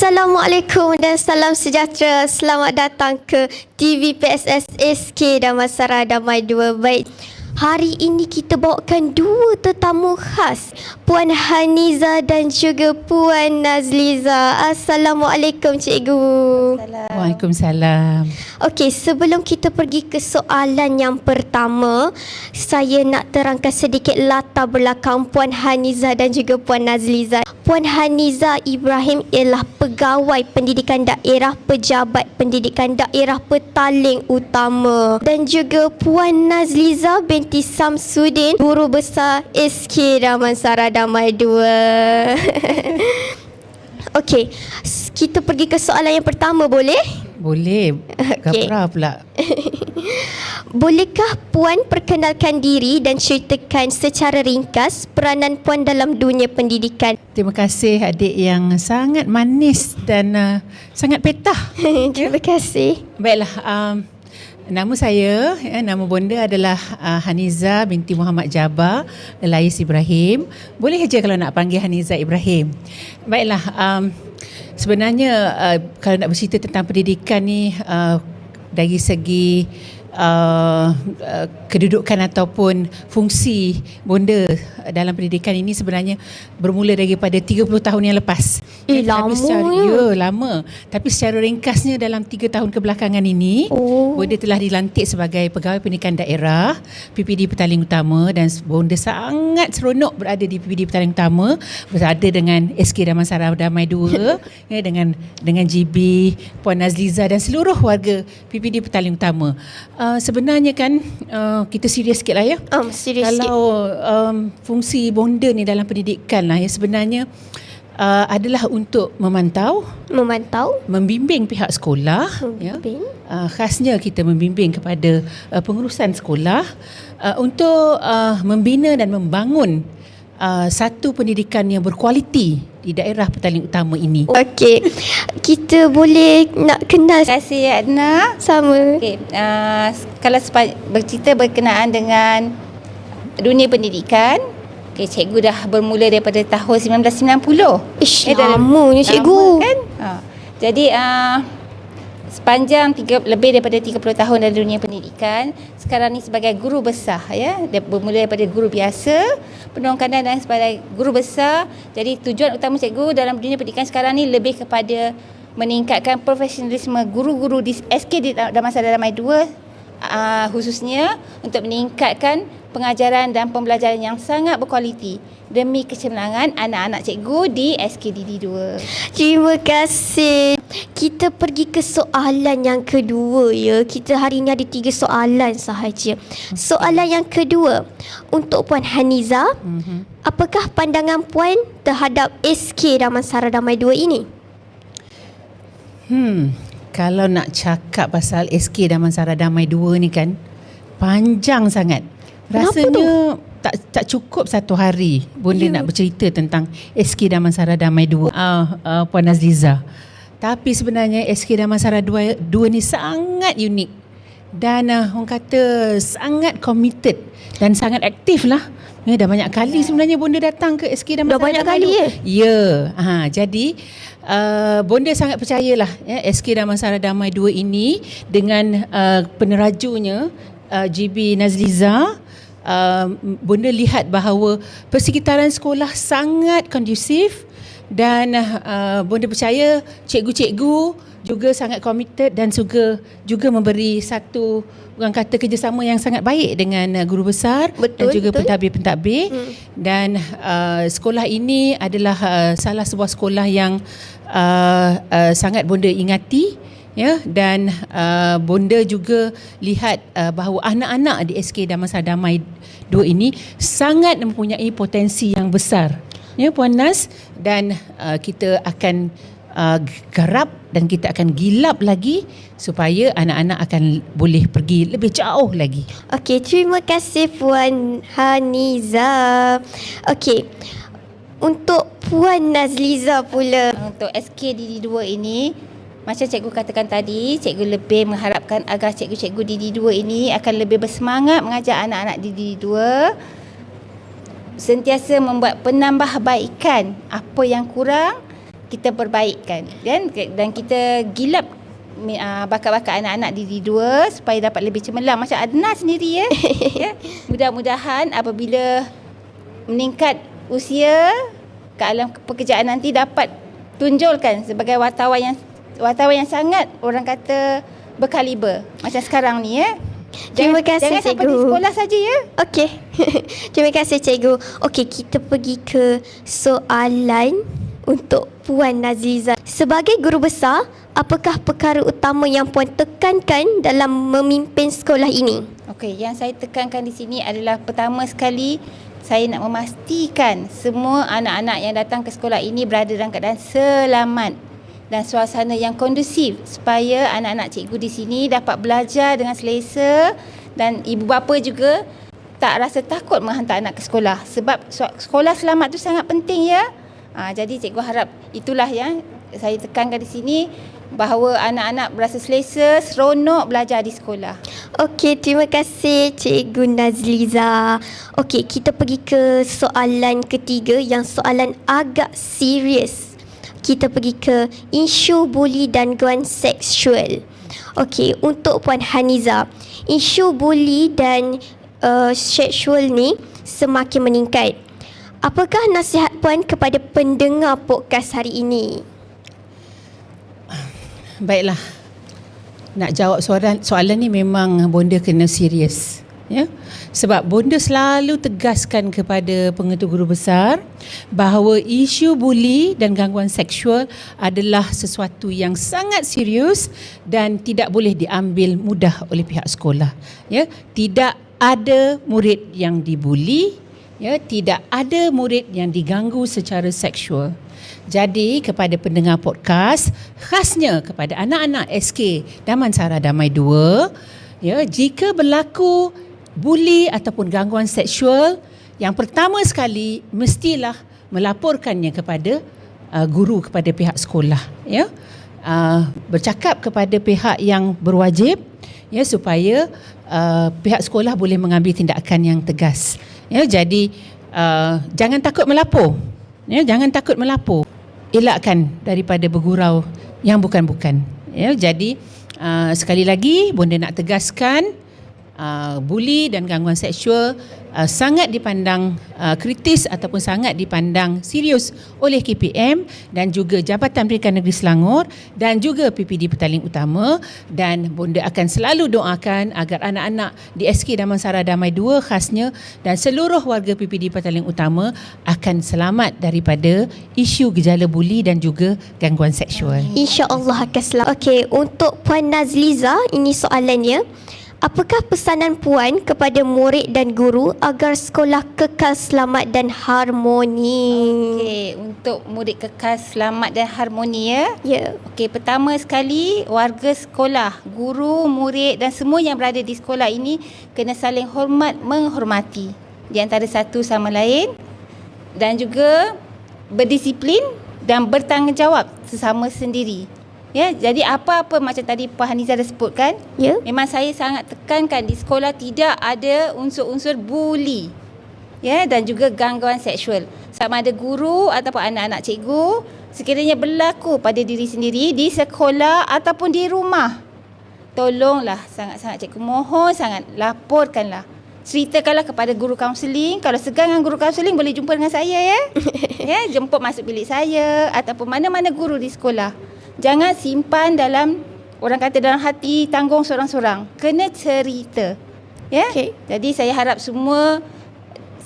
Assalamualaikum dan salam sejahtera. Selamat datang ke TV PSS SK Damansara Damai 2. Baik, hari ini kita bawakan dua tetamu khas, Puan Haniza dan juga Puan Nazliza. Assalamualaikum cikgu. Waalaikumsalam. Okey, sebelum kita pergi ke soalan yang pertama, saya nak terangkan sedikit latar belakang Puan Haniza dan juga Puan Nazliza. Puan Haniza Ibrahim ialah pegawai pendidikan daerah, pejabat pendidikan daerah Petaling Utama, dan juga Puan Nazliza binti Samsudin, guru besar SK Damansara Damai 2. Okey, kita pergi ke soalan yang pertama, boleh? Boleh. Okey. Gapra pula. Bolehkah Puan perkenalkan diri dan ceritakan secara ringkas peranan Puan dalam dunia pendidikan? Terima kasih adik yang sangat manis dan sangat petah. Terima kasih. Baiklah, nama saya, nama bonda adalah Haniza binti Muhammad Jabar Lais Ibrahim. Boleh saja kalau nak panggil Haniza Ibrahim. Baiklah, sebenarnya kalau nak bercerita tentang pendidikan ni, dari segi kedudukan ataupun fungsi bonda dalam pendidikan ini sebenarnya bermula daripada 30 tahun yang lepas. Lama ya. Lama. Tapi secara ringkasnya dalam 3 tahun kebelakangan ini, bonda telah dilantik sebagai pegawai pendidikan daerah PPD Petaling Utama, dan bonda sangat seronok berada di PPD Petaling Utama, berada dengan SK Damansara Damai 2 ya, dengan GB, Puan Nazliza dan seluruh warga PPD Petaling Utama. Sebenarnya kan kita serius sikit lah ya. Serius Kalau fungsi bonda ni dalam pendidikan lah ya, sebenarnya adalah untuk memantau, membimbing pihak sekolah, membimbing. Khasnya kita membimbing kepada pengurusan sekolah untuk membina dan membangun satu pendidikan yang berkualiti di daerah Petaling Utama ini. Okey, kita boleh nak kenal. Terima kasih Adna. Sama. Okay, kalau bercerita berkenaan dengan dunia pendidikan, okay, cikgu dah bermula daripada tahun 1990. Lamanya cikgu. Lama kan? Jadi sepanjang lebih daripada 30 tahun dalam dunia pendidikan, sekarang ni sebagai guru besar ya, bermula daripada guru biasa, penolong kanan dan sebagai guru besar. Jadi tujuan utama cikgu dalam dunia pendidikan sekarang ni lebih kepada meningkatkan profesionalisme guru-guru di SK Damansara Damai 2, khususnya untuk meningkatkan pengajaran dan pembelajaran yang sangat berkualiti demi kecemerlangan anak-anak cikgu di SKDD 2. Terima kasih. Kita pergi ke soalan yang kedua ya. Kita hari ini ada 3 soalan sahaja. Soalan yang kedua untuk Puan Haniza. Apakah pandangan Puan terhadap SK Damansara Damai 2 ini? Kalau nak cakap pasal SK Damansara Damai 2 ni kan panjang sangat. Rasanya tak cukup satu hari bonda nak bercerita tentang SK Damansara Damai 2, Puan Nazliza. Tapi sebenarnya SK Damansara 2 ni sangat unik dan orang kata sangat committed dan sangat aktif lah. Ya, dah banyak kali sebenarnya bonda datang ke SK Damansara. Dah banyak kali ya? Ya. Jadi bonda sangat percayalah ya, SK Damansara Damai 2 ini dengan penerajunya GB Nazliza. Bonda lihat bahawa persekitaran sekolah sangat kondusif dan bonda percaya cikgu-cikgu juga sangat committed dan juga memberi satu orang kata kerjasama yang sangat baik dengan guru besar. Dan juga pentadbir-pentadbir. Dan sekolah ini adalah salah sebuah sekolah yang sangat bonda ingati. Ya, dan bonda juga lihat bahawa anak-anak di SK Damansara Damai 2 ini sangat mempunyai potensi yang besar. Ya, Puan Naz, dan kita akan garap dan kita akan gilap lagi supaya anak-anak akan boleh pergi lebih jauh lagi. Okey, terima kasih Puan Haniza. Okey, untuk Puan Nazliza pula. Untuk SKDD 2 ini, macam cikgu katakan tadi, cikgu lebih mengharapkan agar cikgu-cikgu DD2 ini akan lebih bersemangat mengajar anak-anak DD2, sentiasa membuat penambahbaikan apa yang kurang kita perbaikkan dan kita gilap bakat-bakat anak-anak diri dua supaya dapat lebih cemerlang macam Adna sendiri ya. Mudah-mudahan apabila meningkat usia ke alam pekerjaan nanti dapat tunjulkan sebagai wartawan yang sangat orang kata berkaliber macam sekarang ni ya. Terima kasih, jangan sampai Cikgu. di sekolah saja ya. Okey. Terima kasih, Cikgu. Okey, kita pergi ke soalan untuk Puan Nazliza. Sebagai guru besar, apakah perkara utama yang Puan tekankan dalam memimpin sekolah ini? Okey, yang saya tekankan di sini adalah pertama sekali saya nak memastikan semua anak-anak yang datang ke sekolah ini berada dalam keadaan selamat dan suasana yang kondusif supaya anak-anak cikgu di sini dapat belajar dengan selesa dan ibu bapa juga tak rasa takut menghantar anak ke sekolah sebab sekolah selamat tu sangat penting ya. Jadi cikgu harap itulah yang saya tekankan di sini bahawa anak-anak berasa selesa, seronok belajar di sekolah. Okey, terima kasih Cikgu Nazliza. Okey, kita pergi ke soalan ketiga yang soalan agak serius. Kita pergi ke isu buli dan gangguan seksual. Okey, untuk Puan Haniza, isu buli dan seksual ni semakin meningkat. Apakah nasihat Puan kepada pendengar podcast hari ini? Baiklah. Nak jawab soalan ni memang bonda kena serius. Ya? Sebab bonda selalu tegaskan kepada pengetua guru besar bahawa isu buli dan gangguan seksual adalah sesuatu yang sangat serius dan tidak boleh diambil mudah oleh pihak sekolah. Ya? Tidak ada murid yang dibuli, ya, tidak ada murid yang diganggu secara seksual. Jadi kepada pendengar podcast, khasnya kepada anak-anak SK Damansara Damai 2, ya, jika berlaku buli ataupun gangguan seksual, yang pertama sekali mestilah melaporkannya kepada guru, kepada pihak sekolah, ya. Bercakap kepada pihak yang berwajib, ya, supaya pihak sekolah boleh mengambil tindakan yang tegas. Ya, jadi jangan takut melapor. Ya, jangan takut melapor. Elakkan daripada bergurau yang bukan-bukan. Ya, jadi sekali lagi bonda nak tegaskan buli dan gangguan seksual sangat dipandang kritis ataupun sangat dipandang serius oleh KPM dan juga Jabatan Pendidikan Negeri Selangor dan juga PPD Petaling Utama, dan bonda akan selalu doakan agar anak-anak di SK Damansara Damai 2 khasnya dan seluruh warga PPD Petaling Utama akan selamat daripada isu gejala buli dan juga gangguan seksual. InsyaAllah akan selamat. Okey, untuk Puan Nazliza, ini soalannya. Apakah pesanan Puan kepada murid dan guru agar sekolah kekal selamat dan harmoni? Okey, untuk murid kekal selamat dan harmoni ya. Ya. Okey, pertama sekali warga sekolah, guru, murid dan semua yang berada di sekolah ini kena saling hormat menghormati di antara satu sama lain dan juga berdisiplin dan bertanggungjawab sesama sendiri. Ya, jadi apa-apa macam tadi Puan Haniza dah sebutkan, Ya. memang saya sangat tekankan di sekolah tidak ada unsur-unsur buli, ya, dan juga gangguan seksual. Sama ada guru ataupun anak-anak cikgu, sekiranya berlaku pada diri sendiri di sekolah ataupun di rumah, tolonglah sangat-sangat cikgu mohon sangat laporkanlah. Ceritakanlah kepada guru kaunseling. Kalau segan dengan guru kaunseling boleh jumpa dengan saya ya. Ya, jemput masuk bilik saya ataupun mana-mana guru di sekolah. Jangan simpan dalam, orang kata dalam hati, tanggung seorang-seorang. Kena cerita. Ya. Okey. Jadi saya harap semua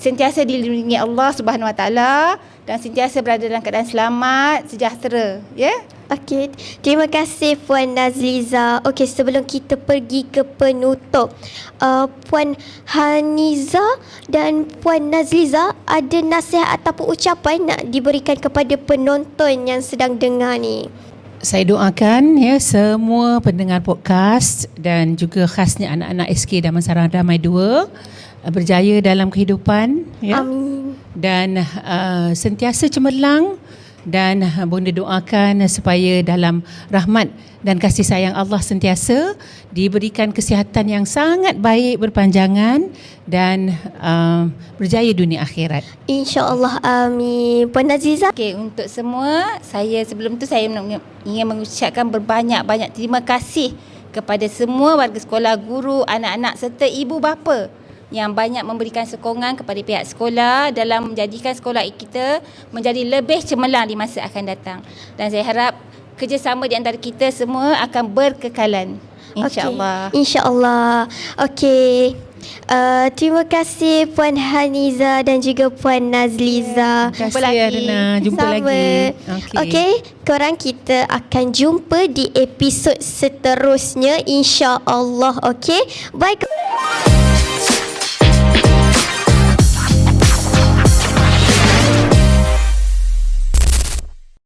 sentiasa dilindungi Allah Subhanahu Wa Taala dan sentiasa berada dalam keadaan selamat, sejahtera, ya. Okey, terima kasih Puan Nazliza. Okey, sebelum kita pergi ke penutup, Puan Haniza dan Puan Nazliza ada nasihat ataupun ucapan nak diberikan kepada penonton yang sedang dengar ni? Saya doakan ya semua pendengar podcast dan juga khasnya anak-anak SK Damansara Damai 2 berjaya dalam kehidupan ya. Amin. Dan sentiasa cemerlang dan bonda doakan supaya dalam rahmat dan kasih sayang Allah sentiasa diberikan kesihatan yang sangat baik, berpanjangan dan berjaya dunia akhirat. InsyaAllah, amin. Puan Aziza? Okey, untuk semua, sebelum tu saya ingin mengucapkan berbanyak-banyak terima kasih kepada semua warga sekolah, guru, anak-anak serta ibu bapa yang banyak memberikan sokongan kepada pihak sekolah dalam menjadikan sekolah kita menjadi lebih cemerlang di masa akan datang. Dan saya harap kerjasama di antara kita semua akan berkekalan. InsyaAllah. Okay. InsyaAllah. Okey. Terima kasih Puan Haniza dan juga Puan Nazliza. Terima kasih Adana. Jumpa Sama. lagi. Okey, korang kita akan jumpa di episod seterusnya, insya-Allah. Okey. Bye.